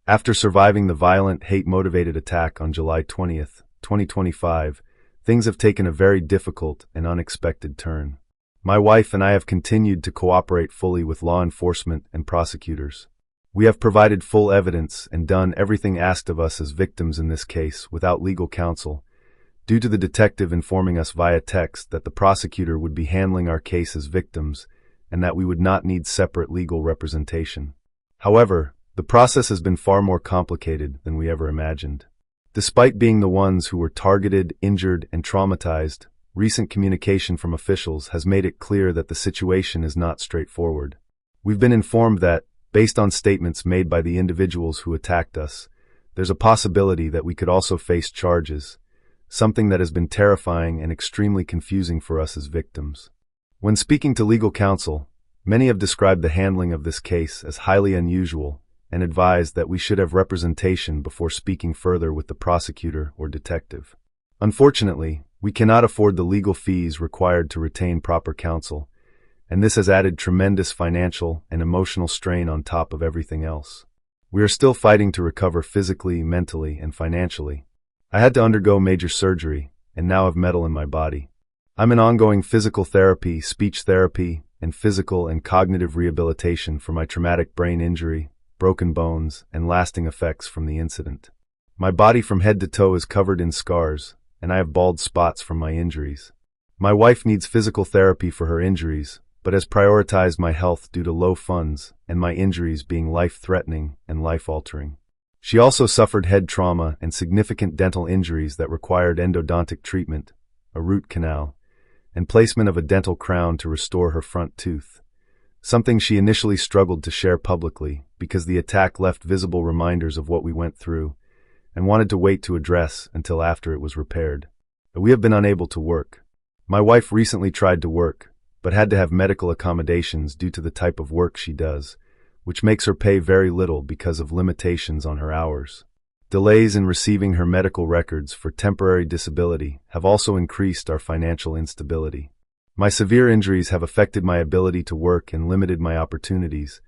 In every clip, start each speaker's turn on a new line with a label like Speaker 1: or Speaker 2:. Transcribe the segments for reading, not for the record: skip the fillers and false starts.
Speaker 1: After surviving the violent, hate-motivated attack on July 20th, 2025, things have taken a very difficult and unexpected turn. My wife and I have continued to cooperate fully with law enforcement and prosecutors. We have provided full evidence and done everything asked of us as victims in this case without legal counsel, due to the detective informing us via text that the prosecutor would be handling our case as victims and that we would not need separate legal representation. However, the process has been far more complicated than we ever imagined. Despite being the ones who were targeted, injured, and traumatized, recent communication from officials has made it clear that the situation is not straightforward. We've been informed that, based on statements made by the individuals who attacked us, there's a possibility that we could also face charges, something that has been terrifying and extremely confusing for us as victims. When speaking to legal counsel, many have described the handling of this case as highly unusual and advised that we should have representation before speaking further with the prosecutor or detective. Unfortunately, we cannot afford the legal fees required to retain proper counsel, and this has added tremendous financial and emotional strain on top of everything else. We are still fighting to recover physically, mentally, and financially. I had to undergo major surgery, and now have metal in my body. I'm in ongoing physical therapy, speech therapy, and physical and cognitive rehabilitation for my traumatic brain injury, broken bones, and lasting effects from the incident. My body from head to toe is covered in scars, and I have bald spots from my injuries. My wife needs physical therapy for her injuries, but has prioritized my health due to low funds and my injuries being life-threatening and life-altering. She also suffered head trauma and significant dental injuries that required endodontic treatment, a root canal, and placement of a dental crown to restore her front tooth, something she initially struggled to share publicly because the attack left visible reminders of what we went through and wanted to wait to address until after it was repaired. We have been unable to work. My wife recently tried to work, but had to have medical accommodations due to the type of work she does, which makes her pay very little because of limitations on her hours. Delays in receiving her medical records for temporary disability have also increased our financial instability. My severe injuries have affected my ability to work and limited my opportunities,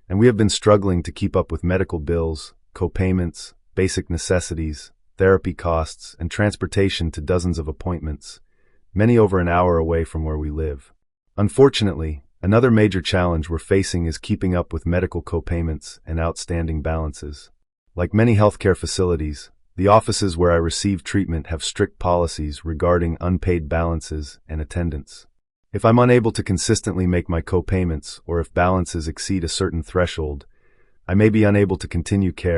Speaker 1: and we have been struggling to keep up with medical bills, co-payments, basic necessities, therapy costs, and transportation to dozens of appointments, many over an hour away from where we live. Unfortunately, another major challenge we're facing is keeping up with medical co-payments and outstanding balances. Like many healthcare facilities, the offices where I receive treatment have strict policies regarding unpaid balances and attendance. If I'm unable to consistently make my co-payments or if balances exceed a certain threshold, I may be unable to continue care